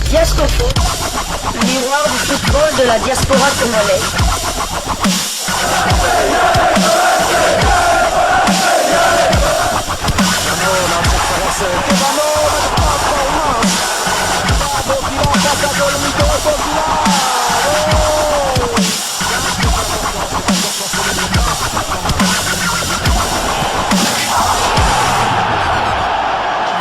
Diasco Foot, miroir du football de la diaspora congolaise.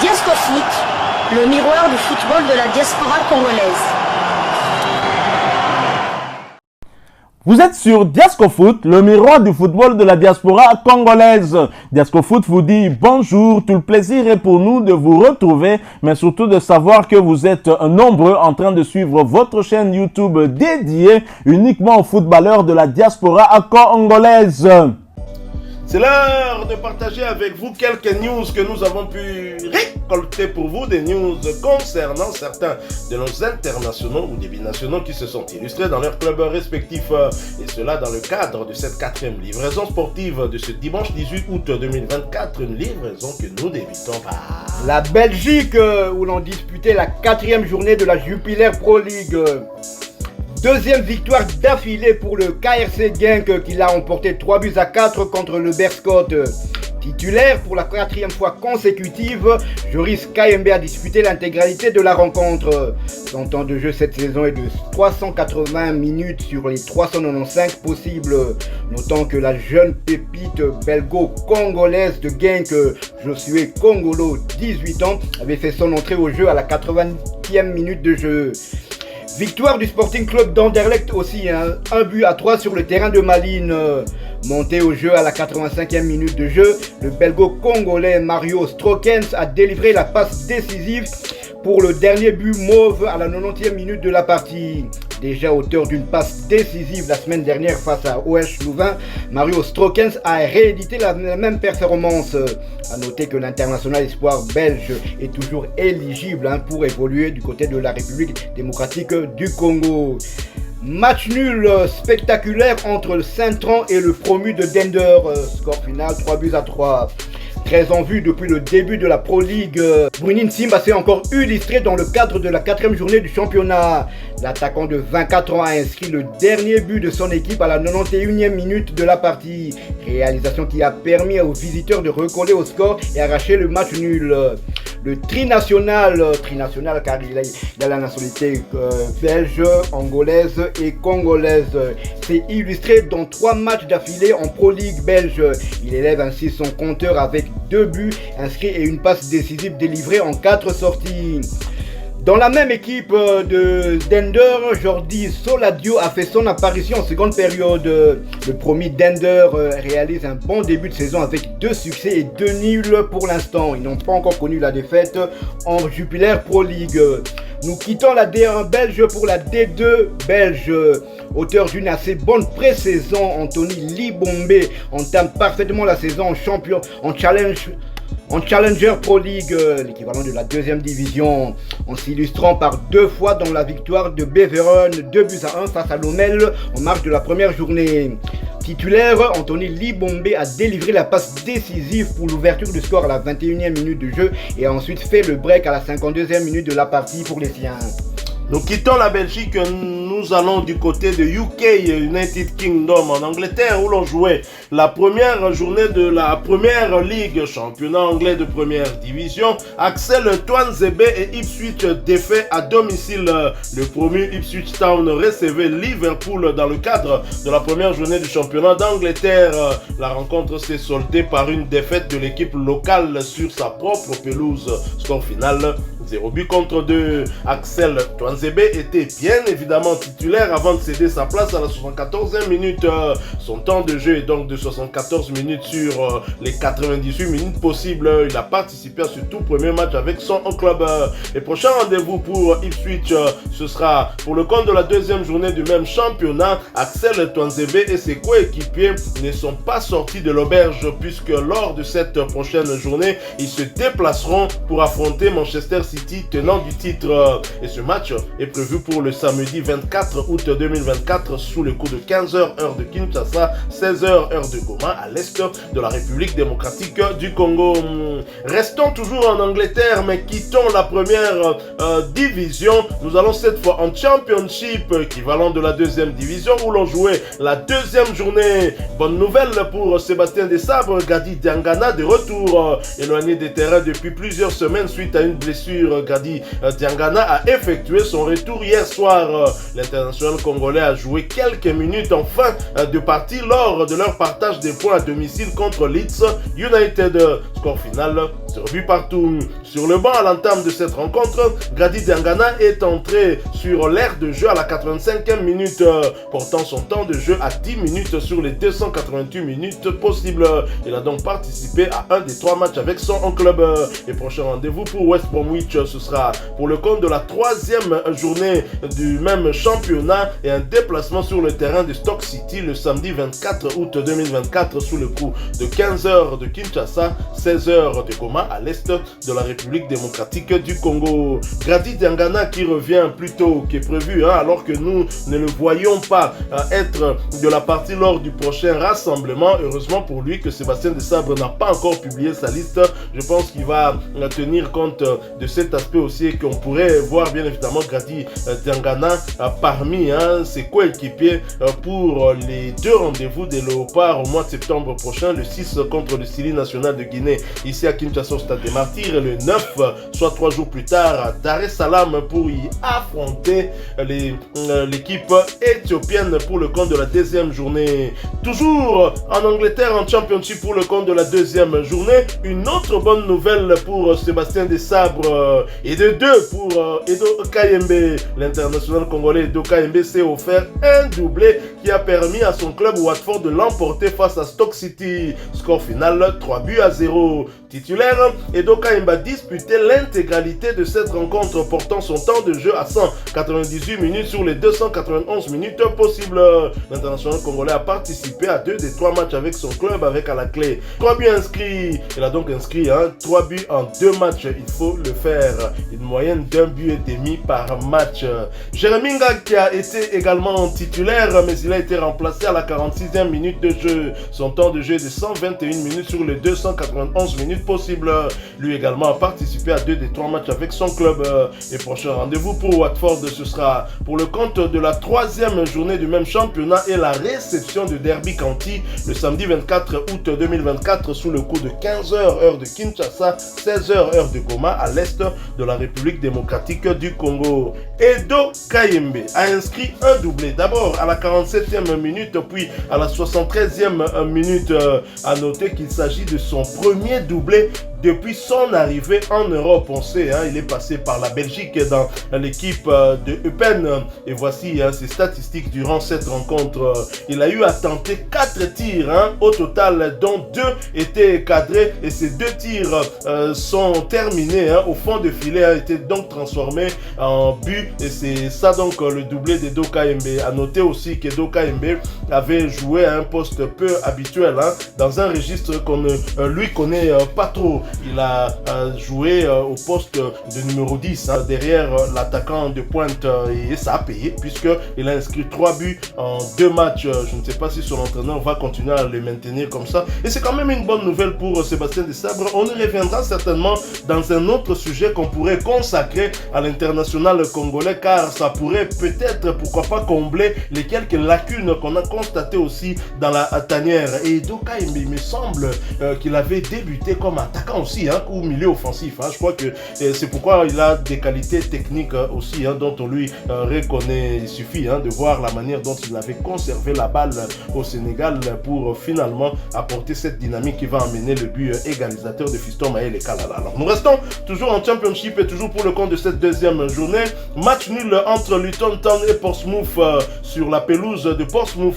Diasco Foot, le miroir du football de la diaspora congolaise. Vous êtes sur Diasco Foot, le miroir du football de la diaspora congolaise. Diasco Foot vous dit bonjour, tout le plaisir est pour nous de vous retrouver, mais surtout de savoir que vous êtes nombreux en train de suivre votre chaîne YouTube dédiée uniquement aux footballeurs de la diaspora congolaise. C'est l'heure de partager avec vous quelques news que nous avons pu récolter pour vous, des news concernant certains de nos internationaux ou des binationaux qui se sont illustrés dans leurs clubs respectifs, et cela dans le cadre de cette 4e livraison sportive de ce dimanche 18 août 2024, une livraison que nous débutons par la Belgique, où l'on disputait la 4e journée de la Jupiler Pro League. Deuxième victoire d'affilée pour le KRC Genk qui l'a emporté 3-4 contre le Beerschot. Titulaire pour la 4e fois consécutive, Joris Kayembe a disputé l'intégralité de la rencontre. Son temps de jeu cette saison est de 380 minutes sur les 395 possibles. Notant que la jeune pépite belgo-congolaise de Genk, Josué Kongolo, 18 ans, avait fait son entrée au jeu à la 80e minute de jeu. Victoire du Sporting Club d'Anderlecht aussi, 1-3 sur le terrain de Malines. Monté au jeu à la 85e minute de jeu, le belgo-congolais Mario Strokens a délivré la passe décisive pour le dernier but mauve à la 90e minute de la partie. Déjà auteur d'une passe décisive la semaine dernière face à OH Louvain, Mario Strokens a réédité la même performance. A noter que l'international espoir belge est toujours éligible pour évoluer du côté de la République démocratique du Congo. Match nul spectaculaire entre le Saint-Tran et le promu de Dender. Score final 3-3. Très en vue depuis le début de la Pro League, Brunin Simba s'est encore illustré dans le cadre de la 4e journée du championnat. L'attaquant de 24 ans a inscrit le dernier but de son équipe à la 91e minute de la partie. Réalisation qui a permis aux visiteurs de recoller au score et arracher le match nul. Le trinational car il a la nationalité belge, angolaise et congolaise, s'est illustré dans 3 matchs d'affilée en Pro League belge. Il élève ainsi son compteur avec 2 buts inscrits et une passe décisive délivrée en 4 sorties. Dans la même équipe de Dender, Jordi Soladio a fait son apparition en seconde période. Le promis Dender réalise un bon début de saison avec 2 succès et 2 nuls pour l'instant. Ils n'ont pas encore connu la défaite en Jupiler Pro League. Nous quittons la D1 belge pour la D2 belge. Auteur d'une assez bonne pré-saison, Anthony Libombe entame parfaitement la saison en Challenger Pro League, l'équivalent de la 2e division, en s'illustrant par 2 fois dans la victoire de Beveren 2-1 face à Lommel en marge de la première journée. Titulaire, Anthony Libombe a délivré la passe décisive pour l'ouverture du score à la 21e minute de jeu et a ensuite fait le break à la 52e minute de la partie pour les siens. Nous quittons la Belgique, nous allons du côté de UK, United Kingdom, en Angleterre, où l'on jouait la première journée de la Première Ligue, championnat anglais de première division. Axel Tuanzebe et Ipswich défait à domicile. Le promu Ipswich Town recevait Liverpool dans le cadre de la première journée du championnat d'Angleterre. La rencontre s'est soldée par une défaite de l'équipe locale sur sa propre pelouse. Score final 0-2. Axel Tuanzebe était bien évidemment titulaire avant de céder sa place à la 74e minute. Son temps de jeu est donc de 74 minutes sur les 98 minutes possibles. Il a participé à ce tout premier match avec son club. Le prochain rendez-vous pour Ipswich, ce sera pour le compte de la 2e journée du même championnat. Axel Tuanzebe et ses coéquipiers ne sont pas sortis de l'auberge puisque lors de cette prochaine journée, ils se déplaceront pour affronter Manchester City, tenant du titre. Et ce match est prévu pour le samedi 24 24 août 2024 sous le coup de 15h heure de Kinshasa, 16h heure de Goma à l'est de la République démocratique du Congo. Restons toujours en Angleterre mais quittons la première division. Nous allons cette fois en Championship, équivalent de la deuxième division où l'on jouait la deuxième journée. Bonne nouvelle pour Sébastien Desabre, Gadi Diangana de retour éloigné des terrains depuis plusieurs semaines suite à une blessure. Gadi Diangana a effectué son retour hier soir. L'international congolais a joué quelques minutes en fin de partie lors de leur partage des points à domicile contre Leeds United. Score final sur but partout. Sur le banc à l'entame de cette rencontre, Gadi Diangana est entré sur l'aire de jeu à la 85e minute, portant son temps de jeu à 10 minutes sur les 288 minutes possibles. Il a donc participé à un des 3 matchs avec son club. Et prochain rendez-vous pour West Bromwich, ce sera pour le compte de la 3e journée du même championnat et un déplacement sur le terrain de Stoke City le samedi 24 août 2024 sous le coup de 15h de Kinshasa, 16h de Goma à l'est de la République démocratique du Congo. Gadi Diangana qui revient plus tôt que prévu, alors que nous ne le voyons pas être de la partie lors du prochain rassemblement. Heureusement pour lui que Sébastien Desabre n'a pas encore publié sa liste. Je pense qu'il va tenir compte de cet aspect aussi et qu'on pourrait voir bien évidemment Gadi Diangana parmi ses coéquipiers pour les 2 rendez-vous des Léopards au mois de septembre prochain, le 6 contre le Syli national de Guinée ici à Kinshasa au stade des Martyrs et le 9, soit 3 jours plus tard à Dar es Salaam pour y affronter l'équipe éthiopienne pour le compte de la deuxième journée. Toujours en Angleterre en Championship pour le compte de la deuxième journée, une autre bonne nouvelle pour Sébastien Desabre et de 2 pour Edo Kayembe. L'international congolais Edo Kayembe s'est offert un doublé qui a permis à son club Watford de l'emporter face à Stoke City. Score final 3-0. Titulaire, Edo Kayembe a disputé l'intégralité de cette rencontre portant son temps de jeu à 198 minutes sur les 291 minutes possibles. L'international congolais a participé à 2 des 3 matchs avec son club avec à la clé 3 buts inscrits. Il a donc inscrit 3 buts en 2 matchs. Il faut le faire. Une moyenne d'1,5 but par match. Jérémy Nga qui a été également titulaire mais il a été remplacé à la 46e minute de jeu. Son temps de jeu est de 121 minutes sur les 291 minutes possibles. Lui également a participé à 2 des 3 matchs avec son club. Et prochain rendez-vous pour Watford, ce sera pour le compte de la 3e journée du même championnat et la réception de Derby County le samedi 24 août 2024 sous le coup de 15h heure de Kinshasa, 16h heure de Goma à l'est de la République démocratique du Congo. Edo Kayembe a inscrit un doublé d'abord à la 47e minute puis à la 73e minute. À noter qu'il s'agit de son premier doublé depuis son arrivée en Europe. On sait, il est passé par la Belgique dans l'équipe de Eupen. Et voici ses statistiques durant cette rencontre. Il a eu à tenter 4 tirs au total, dont 2 étaient cadrés. Et ces 2 tirs sont terminés au fond de filet, a été donc transformé en but. Et c'est ça donc le doublé d'Edo Kayembe. A noter aussi qu'Edo Kayembe avait joué à un poste peu habituel, dans un registre qu'on ne lui connaît pas trop. Il a joué au poste de numéro 10 derrière l'attaquant de pointe et ça a payé puisqu'il a inscrit 3 buts en 2 matchs. Je ne sais pas si son entraîneur va continuer à le maintenir comme ça. Et c'est quand même une bonne nouvelle pour Sébastien Desabre. On y reviendra certainement dans un autre sujet qu'on pourrait consacrer à l'international congolais car ça pourrait peut-être, pourquoi pas, combler les quelques lacunes qu'on a constatées aussi dans la tanière. Et Edo Kayembe, il me semble qu'il avait débuté comme attaquant aussi, ou milieu offensif. Je crois que c'est pourquoi il a des qualités techniques aussi dont on lui reconnaît. Il suffit de voir la manière dont il avait conservé la balle au Sénégal pour finalement apporter cette dynamique qui va amener le but égalisateur de Fiston Maël Kalala. Alors nous restons toujours en Championship et toujours pour le compte de cette deuxième journée. Match nul entre Luton Town et Portsmouth sur la pelouse de Portsmouth.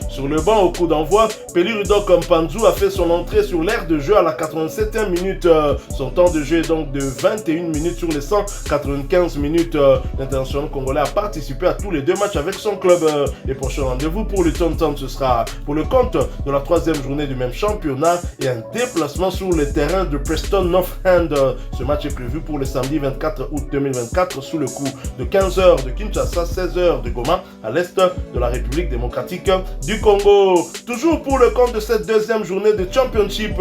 Sur le banc au coup d'envoi, Pelirudok Mpanzu a fait son entrée sur l'aire de jeu à la 87e minute minutes. Son temps de jeu est donc de 21 minutes sur les 195 minutes. L'international congolais a participé à tous les 2 matchs avec son club. Les prochains rendez-vous pour le Tonton, ce sera pour le compte de la 3e journée du même championnat et un déplacement sur le terrain de Preston North End. Ce match est prévu pour le samedi 24 août 2024 sous le coup de 15h de Kinshasa, 16h de Goma à l'est de la République démocratique du Congo. Toujours pour le compte de cette 2e journée de Championship,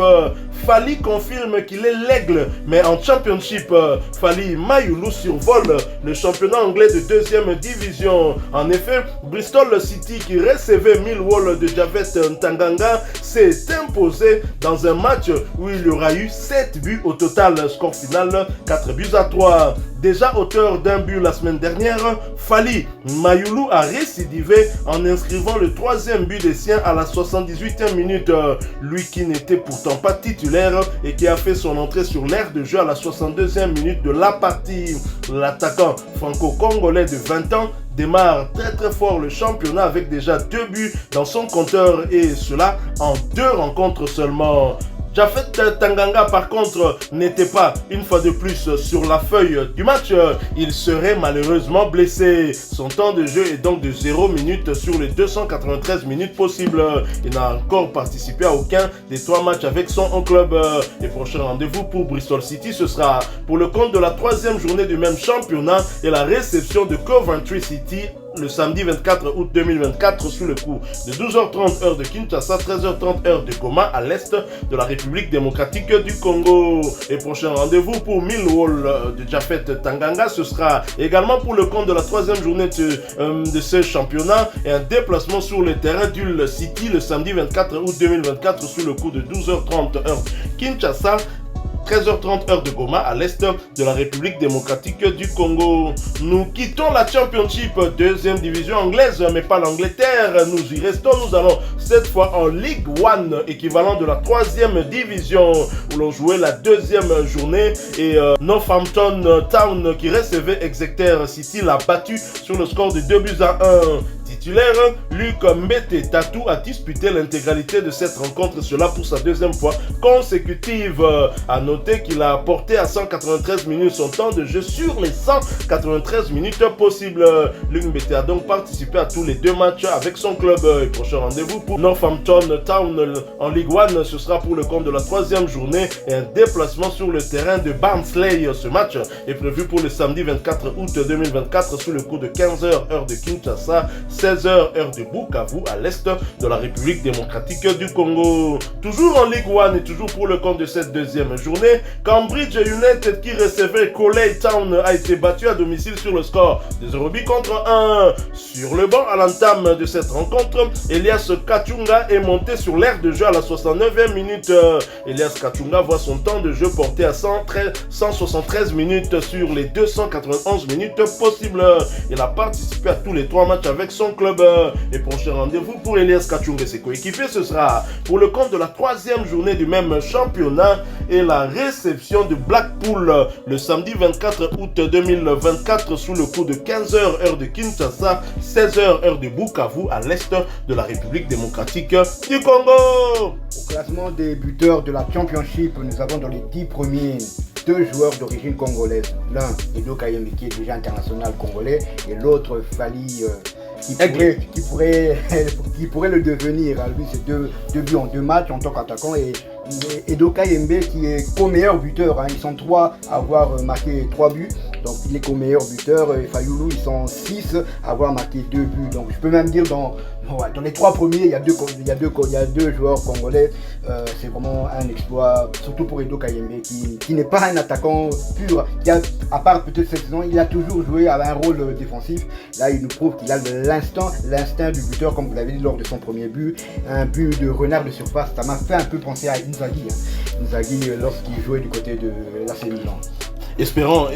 Fally confirme qu'il est l'aigle, mais en Championship, Fally Mayulu survole le championnat anglais de 2e division. En effet, Bristol City, qui recevait Millwall de Javed Tanganga, s'est imposé dans un match où il y aura eu 7 buts au total. Score final 4 buts à 3. Déjà auteur d'un but la semaine dernière, Fally Mayulu a récidivé en inscrivant le 3e but des siens à la 78e minute. Lui qui n'était pourtant pas titulaire et qui a fait son entrée sur l'aire de jeu à la 62e minute de la partie. L'attaquant franco-congolais de 20 ans démarre très fort le championnat avec déjà 2 buts dans son compteur et cela en 2 rencontres seulement. Javed Tanganga par contre n'était pas une fois de plus sur la feuille du match, il serait malheureusement blessé. Son temps de jeu est donc de 0 minutes sur les 293 minutes possibles. Il n'a encore participé à aucun des 3 matchs avec son club. Les prochains rendez-vous pour Bristol City, ce sera pour le compte de la 3e journée du même championnat et la réception de Coventry City le samedi 24 août 2024 sous le coup de 12h30 heure de Kinshasa, 13h30 heure de Goma à l'est de la République démocratique du Congo. Et prochain rendez-vous pour Millwall de Javed Tanganga, ce sera également pour le compte de la 3e journée de ce championnat et un déplacement sur le terrain d'Hull City le samedi 24 août 2024 sous le coup de 12h30 heure Kinshasa, 13h30 heure de Goma à l'est de la République démocratique du Congo. Nous quittons la Championship, 2e division anglaise, mais pas l'Angleterre. Nous y restons, nous allons cette fois en League One, équivalent de la 3e division, où l'on jouait la 2e journée et Northampton Town, qui recevait Exeter City, l'a battu sur le score de 2 buts à 1. Titulaire, Luc Mbete Tatou a disputé l'intégralité de cette rencontre, cela pour sa 2e fois consécutive. A noter qu'il a apporté à 193 minutes son temps de jeu sur les 193 minutes possibles. Luc Mbete a donc participé à tous les 2 matchs avec son club. Et prochain rendez-vous pour Northampton Town en League One, ce sera pour le compte de la 3e journée et un déplacement sur le terrain de Barnsley. Ce match est prévu pour le samedi 24 août 2024 sous le coup de 15h heure de Kinshasa, 16h heure de Bukavu à l'est de la République démocratique du Congo. Toujours en Ligue 1 et toujours pour le compte de cette 2e journée, Cambridge United qui recevait Coley Town a été battu à domicile sur le score de 0 buts contre 1. Sur le banc à l'entame de cette rencontre, Elias Kachunga est monté sur l'aire de jeu à la 69e minute. Elias Kachunga voit son temps de jeu porté à 173 minutes sur les 291 minutes possibles. Il a participé à tous les 3 matchs avec son club. Et prochain rendez-vous pour Elias Kachunga et ses coéquipiers, ce sera pour le compte de la 3e journée du même championnat et la réception de Blackpool le samedi 24 août 2024 sous le coup de 15h heure de Kinshasa, 16h heure de Bukavu à l'est de la République démocratique du Congo. Au classement des buteurs de la Championship, nous avons dans les 10 premiers 2 joueurs d'origine congolaise. L'un, Edo Kayembe, qui est déjà international congolais, et l'autre, Fally, qui pourrait le devenir. Lui, c'est 2 buts en 2 matchs en tant qu'attaquant. Et Edo Kayembe qui est co-meilleur buteur. Ils sont 3 à avoir marqué 3 buts. Donc il est co-meilleur buteur. Et Fayulu, ils sont 6 à avoir marqué 2 buts. Donc je peux même dire dans les 3 premiers, il y a deux joueurs congolais. C'est vraiment un exploit, surtout pour Edo Kayembe, qui n'est pas un attaquant pur. À part peut-être cette saison, il a toujours joué à un rôle défensif. Là, il nous prouve qu'il a l'instinct du buteur, comme vous l'avez dit lors de son premier but. Un but de renard de surface. Ça m'a fait un peu penser à Inzaghi. Inzaghi lorsqu'il jouait du côté de l'AC Milan. Espérons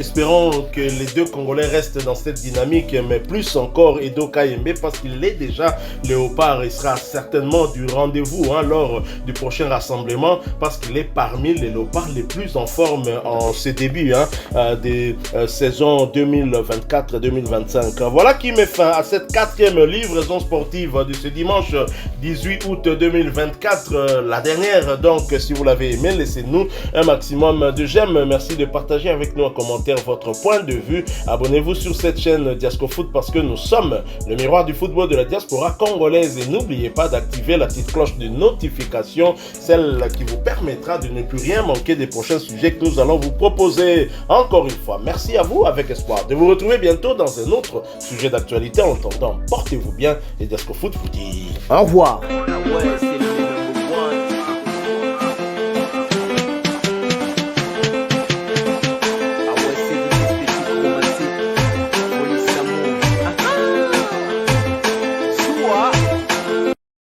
que les deux Congolais restent dans cette dynamique, mais plus encore Edo Kayembe, parce qu'il est déjà léopard et sera certainement du rendez-vous lors du prochain rassemblement, parce qu'il est parmi les léopards les plus en forme en ce début des saisons 2024-2025. Voilà qui met fin à cette 4e livraison sportive de ce dimanche 18 août 2024, la dernière. Donc si vous l'avez aimé, laissez-nous un maximum de j'aime. Merci de partager avec nous en commentaire votre point de vue. Abonnez-vous sur cette chaîne Diasco Foot, parce que nous sommes le miroir du football de la diaspora congolaise, et n'oubliez pas d'activer la petite cloche de notification, celle qui vous permettra de ne plus rien manquer des prochains sujets que nous allons vous proposer. Encore une fois, merci à vous, avec espoir de vous retrouver bientôt dans un autre sujet d'actualité. En attendant, portez-vous bien, et Diasco Foot vous dit au revoir. Ouais,